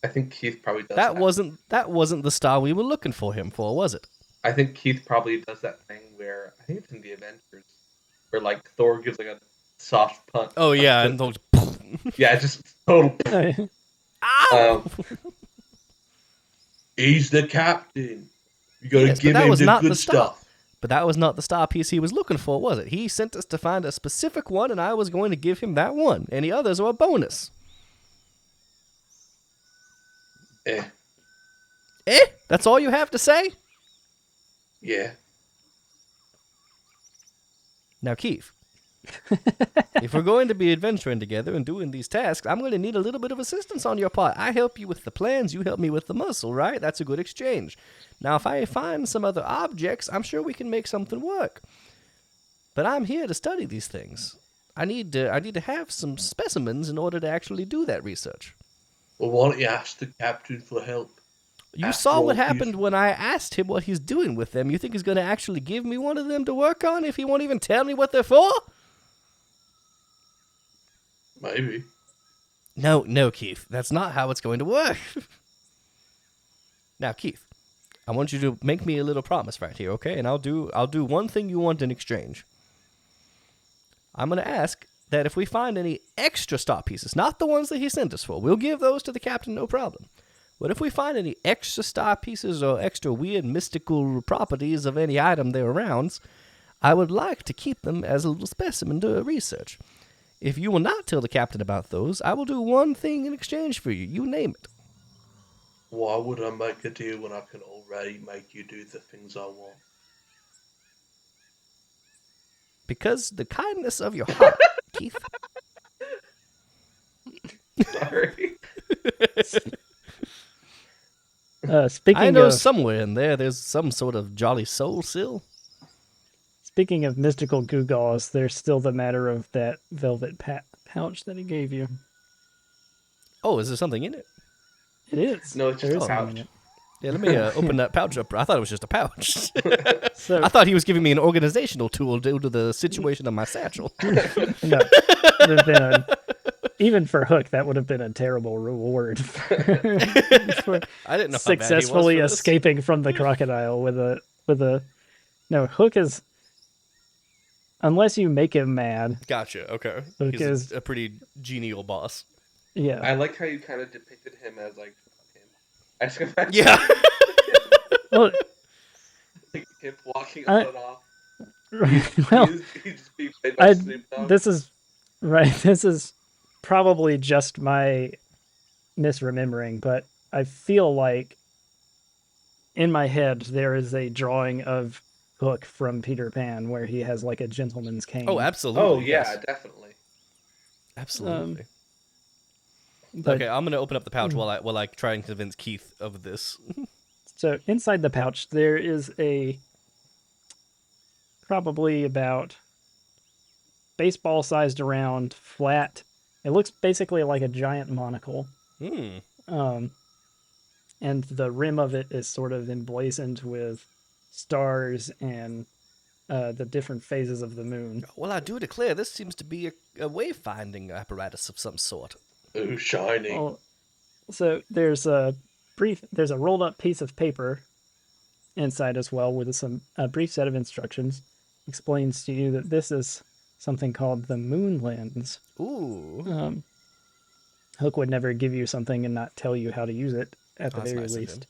I think Keith probably does that. That wasn't the star we were looking for him for, was it? I think Keith probably does that thing where I think it's in the Avengers, where like Thor gives like a soft punch. Oh yeah, and those. Yeah, just total. He's the captain. You gotta give him the good stuff. But that was not the star piece he was looking for, was it? He sent us to find a specific one, and I was going to give him that one. Any others are a bonus. Eh. That's all you have to say? Yeah. Now, Keith, if we're going to be adventuring together and doing these tasks, I'm going to need a little bit of assistance on your part. I help you with the plans, you help me with the muscle, right? That's a good exchange. Now, if I find some other objects, I'm sure we can make something work. But I'm here to study these things. I need to have some specimens in order to actually do that research. Well, why don't you ask the captain for help? You After saw all, what he's- happened when I asked him what he's doing with them. You think he's going to actually give me one of them to work on if he won't even tell me what they're for? Maybe. No, Keith. That's not how it's going to work. Now, Keith, I want you to make me a little promise right here, okay? And I'll do one thing you want in exchange. I'm going to ask that if we find any extra star pieces, not the ones that he sent us for, we'll give those to the captain, no problem. But if we find any extra star pieces or extra weird mystical properties of any item they're around, I would like to keep them as a little specimen to research. If you will not tell the captain about those, I will do one thing in exchange for you. You name it. Why would I make a deal when I can already make you do the things I want? Because the kindness of your heart, Keith. Sorry. Speaking I know of somewhere in there's some sort of jolly soul still. speaking of mystical gewgaws, there's still the matter of that velvet pouch that he gave you. Oh, is there something in it? It is. No, it's just There a is something pouch. in it. Yeah, let me open that pouch up. I thought it was just a pouch. So I thought he was giving me an organizational tool due to the situation of my satchel. no, then, even for Hook, that would have been a terrible reward for I didn't know successfully how bad he was for this. escaping from the crocodile with a. No, Hook is. Unless you make him mad, Gotcha. Okay. Hook He's is a pretty genial boss. yeah. I like how you kind of depicted him as like him. I just imagine Yeah. Well, like, him walking I- on and off. well, He's just being played by I Snoop Dogg. this is right. This is probably just my misremembering, but I feel like in my head there is a drawing of Hook from Peter Pan where he has like a gentleman's cane. Oh, absolutely. Oh yeah, yes. definitely. Absolutely. But- Okay, I'm gonna open up the pouch while I try and convince Keith of this. So inside the pouch there is a probably about baseball sized around flat. It looks basically like a giant monocle. Hmm. And the rim of it is sort of emblazoned with stars and the different phases of the moon. Well, I do declare this seems to be a wayfinding apparatus of some sort. Ooh, shiny. Well, so there's a rolled up piece of paper inside as well with a brief set of instructions. Explains to you that this is something called the moon lens. Ooh. Hook would never give you something and not tell you how to use it at the That's very nice of least.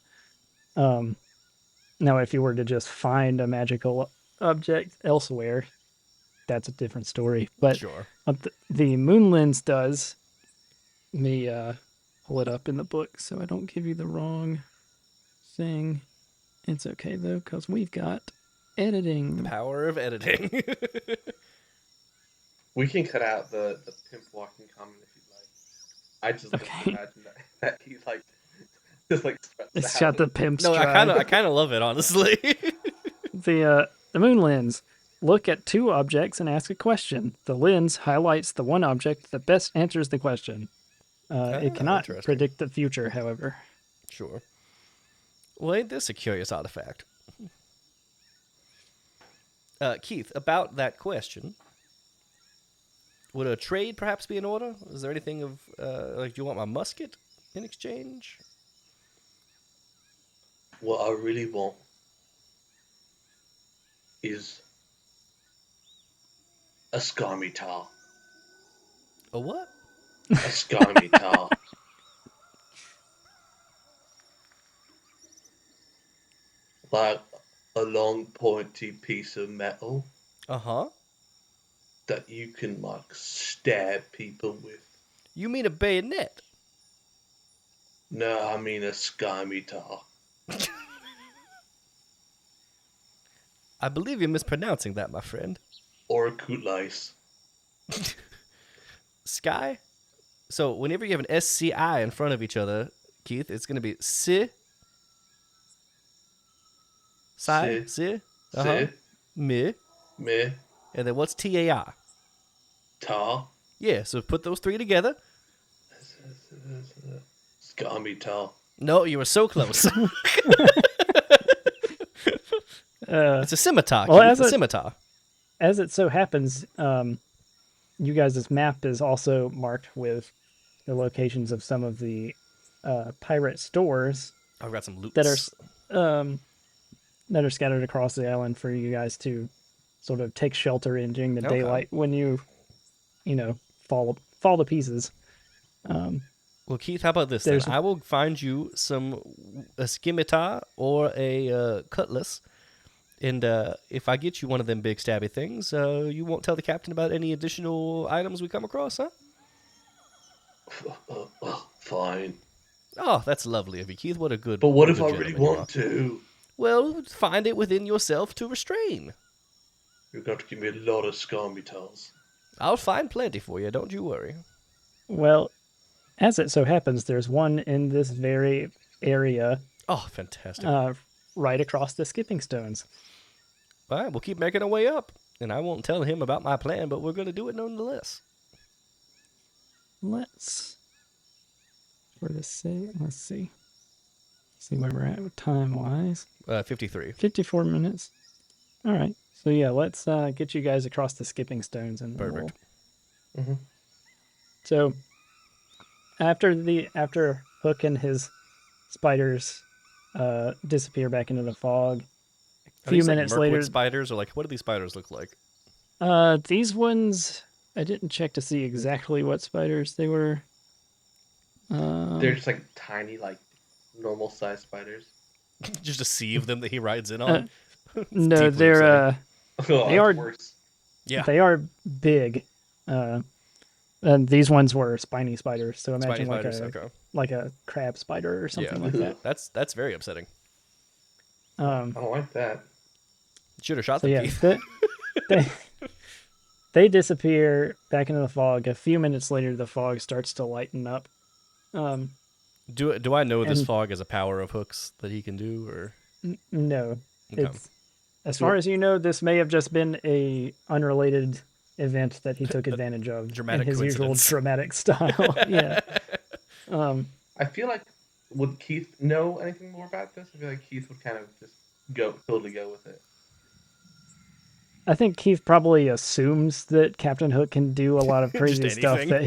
Now, if you were to just find a magical object elsewhere, that's a different story. But Sure. what the moon lens does, let me pull it up in the book so I don't give you the wrong thing. It's okay though, because we've got editing. Power of editing. We can cut out the pimp walking comment if you'd like. I just like Okay. to imagine that he like just like struts It's out got the and- pimp No, stride. I kind of love it, honestly. The moon lens. Look at two objects and ask a question. The lens highlights the one object that best answers the question. It cannot interesting. predict the future, however. Sure. Well, ain't this a curious artifact? Keith, about that question, would a trade perhaps be in order? Is there anything of, like, do you want my musket in exchange? What I really want is a Skimitar. A what? A Skimitar. like a long pointy piece of metal Uh-huh. that you can like stab people with. You mean a bayonet? No, I mean a scimitar. I believe you're mispronouncing that, my friend. Or a cutlass. Sky? So whenever you have an SCI in front of each other, Keith, it's going to be si. Si? Si? Si. Me. Me. And then what's TAR? Ta. Yeah, so put those three together. Scimitar. No, you were so close. It's a scimitar, well, Keith, a scimitar. As it so happens, you guys' map is also marked with the locations of some of the pirate stores I've got some loot. That are scattered across the island for you guys to sort of take shelter in during the daylight when you fall to pieces. Well, Keith, how about this then? I will find you a scimitar or a cutlass, and if I get you one of them big stabby things, you won't tell the captain about any additional items we come across, huh? Fine. Oh, that's lovely of you, Keith. What a good. But what if I really want to? Well, find it within yourself to restrain. You're going to give me a lot of scamitars. I'll find plenty for you. Don't you worry. Well, as it so happens, there's one in this very area. Oh, fantastic. Right across the skipping stones. All right, we'll keep making our way up. And I won't tell him about my plan, but we're going to do it nonetheless. Let's see where we're at time-wise. 53. 54 minutes. All right. So, yeah, let's get you guys across the skipping stones. And perfect. So, after Hook and his spiders disappear back into the fog, a few minutes later... spiders, or what do these spiders look like? These ones, I didn't check to see exactly what spiders they were. They're just tiny, normal sized spiders. Just a sea of them that he rides in on. No, they're they are worse. Yeah, they are big. And these ones were spiny spiders. So imagine like a crab spider or something like that. That's very upsetting. I don't like that. Should have shot them. Yeah, they disappear back into the fog. A few minutes later, the fog starts to lighten up. Do I know this fog is a power of Hook's that he can do, or no? Okay. It's as far as you know, this may have just been a unrelated event that he took advantage of in his usual dramatic style. Yeah. I feel like would Keith know anything more about this? I feel like Keith would kind of just totally go with it. I think Keith probably assumes that Captain Hook can do a lot of crazy stuff that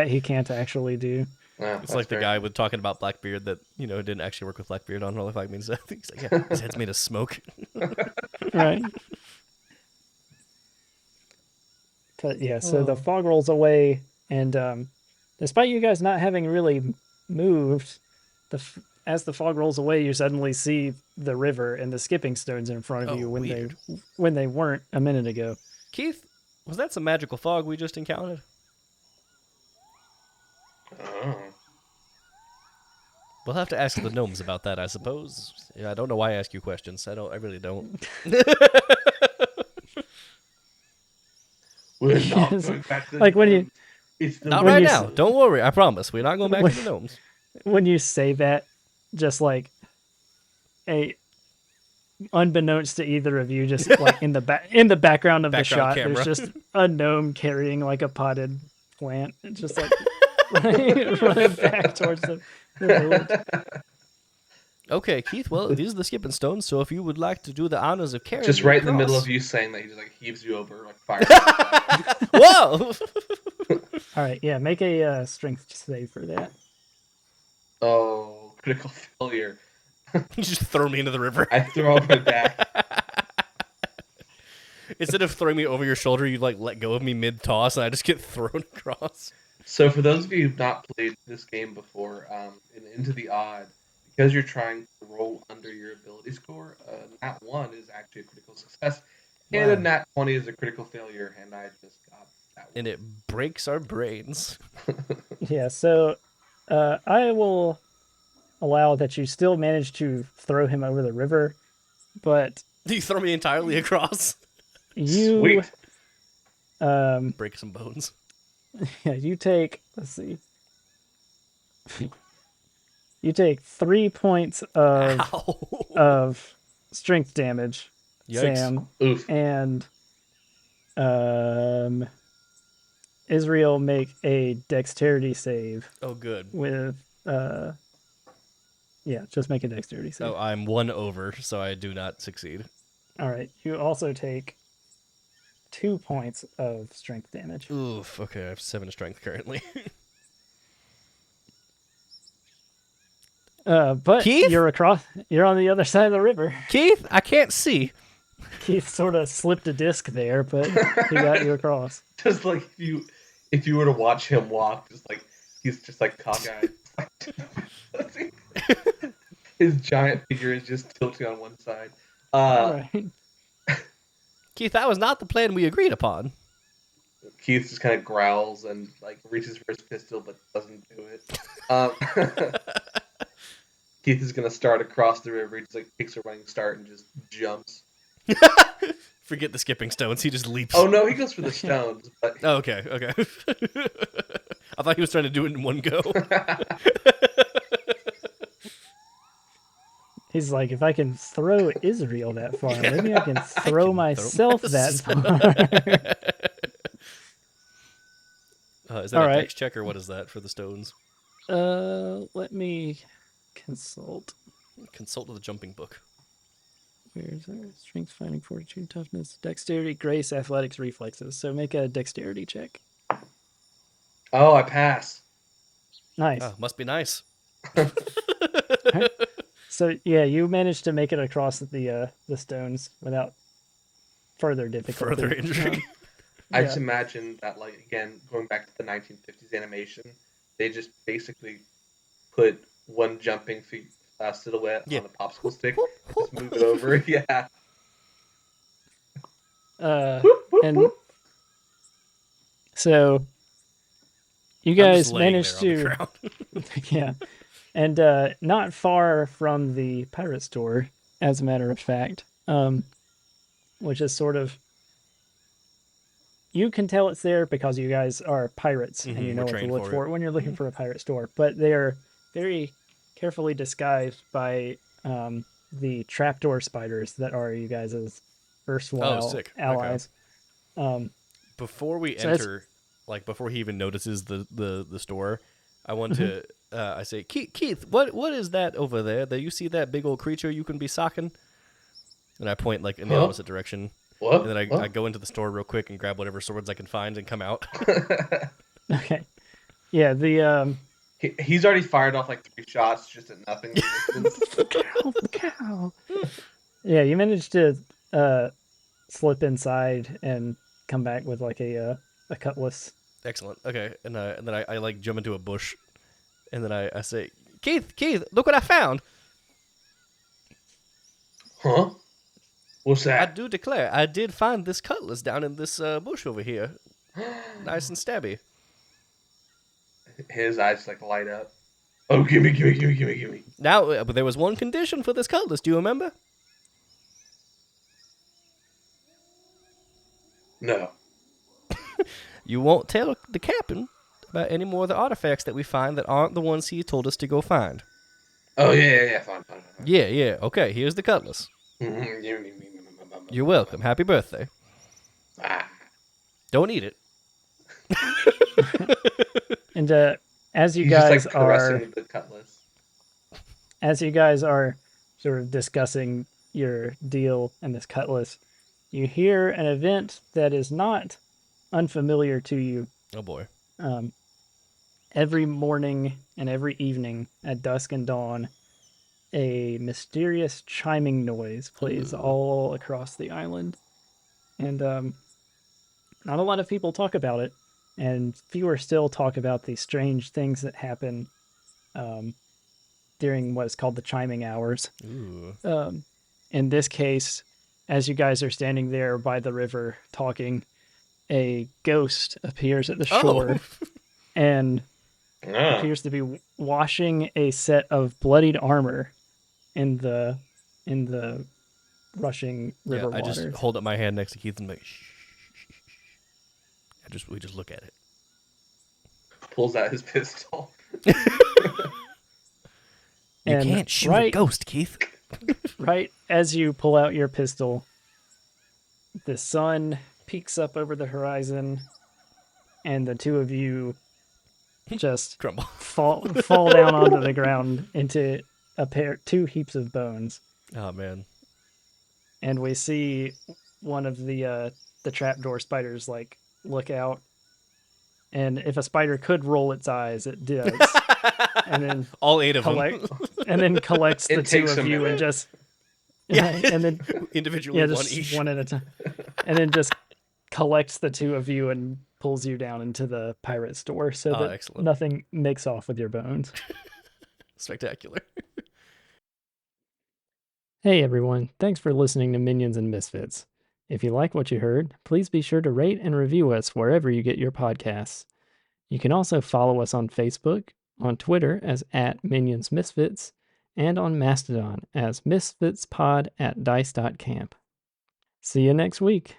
he can't actually do. It's like the guy with talking about Blackbeard that didn't actually work with Blackbeard on Roll Means Death. He's like, yeah, his head's made of smoke. Right. But yeah, so the fog rolls away, and despite you guys not having really moved, as the fog rolls away, you suddenly see the river and the skipping stones in front of you when they weren't a minute ago. Keith, was that some magical fog we just encountered? Oh. We'll have to ask the gnomes about that, I suppose. Yeah, I don't know why I ask you questions. I really don't. We're not going back to when you... Not right now. Don't worry. I promise. We're not going back to the gnomes. When you say that, just unbeknownst to either of you, just in the background of the shot, camera. There's just a gnome carrying a potted plant. It's just running back towards the village. Okay, Keith. Well, these are the skipping stones. So if you would like to do the honors of carrying, just right in the middle of you saying that, he just heaves you over fire. Whoa! All right, yeah, make a strength save for that. Oh, critical failure. You just throw me into the river. I throw over my back. Instead of throwing me over your shoulder, you let go of me mid-toss, and I just get thrown across. So for those of you who've not played this game before, in Into the Odd, because you're trying to roll under your ability score. Nat 1 is actually a critical success, and a Wow. nat 20 is a critical failure, and I just got that And it breaks our brains. one. Yeah, so I will allow that you still manage to throw him over the river, but Do you throw me entirely across? you Sweet. Break some bones. yeah, you take, let's see. You take 3 points Ow. of strength damage, Yikes. Sam, Oof. and um Israel make a dexterity save Oh, good. with yeah, just make a dexterity save. Oh, I'm 1 over, so I do not succeed. All right. You also take 2 points of strength damage. Oof. Okay, I have 7 strength currently. But Keith? you're on the other side of the river. Keith, I can't see. Keith sort of slipped a disc there, but he got you across. Just like if you were to watch him walk, just like he's just like cockeyed. His giant figure is just tilting on one side. All right. Keith, that was not the plan we agreed upon. Keith just kind of growls and like reaches for his pistol but doesn't do it. Keith is gonna start across the river. He just like takes a running start and just jumps. Forget the skipping stones. He just leaps. Oh no, he goes for the stones. But Oh, okay. I thought he was trying to do it in one go. He's like, if I can throw Israel that far, maybe I can throw throw myself that far. Is that All a right. dex check or what is that for the stones? Let me consult. Consult the jumping book. Where's our strength, fighting, fortitude, toughness, dexterity, grace, athletics, reflexes? So make a dexterity check. oh, I pass. Nice. Oh, must be nice. Right. So yeah, you managed to make it across the stones without further difficulty. Further injury. I Yeah. just imagine that, like, again, going back to the 1950s animation, they just basically put one jumping silhouette Yeah. on a popsicle stick, just move it over. Yeah. Whoop, whoop, And whoop. so you I'm guys just laying managed there on to, the ground. yeah, and not far from the pirate store, as a matter of fact, which is sort of, you can tell it's there because you guys are pirates and you Mhm, know we're what to trained look for for it. when you're looking for a pirate store. But they are very carefully disguised by the trapdoor spiders that are you guys' erstwhile sick. Okay. allies. Before we So that's- enter, like before he even notices the store, I want to. I say, Keith, what is that over there? Do you see that big old creature you can be socking? And I point like in the Huh? opposite direction. What? And then I What? go into the store real quick and grab whatever swords I can find and come out. Okay. Yeah, the He's already fired off like 3 shots just at nothing. cow. Yeah, you managed to slip inside and come back with like a cutlass. Excellent. Okay, and then I like jump into a bush, and then I say, Keith, look what I found. Huh? What's I that? do declare, I did find this cutlass down in this bush over here, nice and stabby. His eyes like light up. Oh, gimme. Now, but there was one condition for this cutlass. Do you remember? No. You won't tell the captain about any more of the artifacts that we find that aren't the ones he told us to go find. Oh, yeah. Fine. Yeah. Okay, here's the cutlass. You're welcome. Happy birthday. Ah. Don't eat it. And as you He's guys just like are caressing the cutlass. as you guys are sort of discussing your deal and this cutlass, you hear an event that is not unfamiliar to you. Oh boy. Every morning and every evening at dusk and dawn, a mysterious chiming noise plays all across the island. And not a lot of people talk about it, and fewer still talk about the strange things that happen during what is called the chiming hours. Ooh. In this case, as you guys are standing there by the river talking, a ghost appears at the shore and appears to be washing a set of bloodied armor in the rushing river I waters. just hold up my hand next to Keith and be like, shh. We just look at it. Pulls out his pistol. You can't shoot a ghost, Keith. Right as you pull out your pistol, the sun peeks up over the horizon, and the two of you just Crumble. fall down onto the ground into two heaps of bones. Oh man. And we see one of the trapdoor spiders like look out, and if a spider could roll its eyes, it does. And then all 8 of them. And then collects the two of you and just and then individually one each, one at a time, and then just collects the two of you and pulls you down into the pirate store so that excellent. nothing makes off with your bones. Spectacular. Hey everyone, thanks for listening to Minions and Misfits. If you like what you heard, please be sure to rate and review us wherever you get your podcasts. You can also follow us on Facebook, on Twitter as @MinionsMisfits, and on Mastodon as MisfitsPod@dice.camp. See you next week.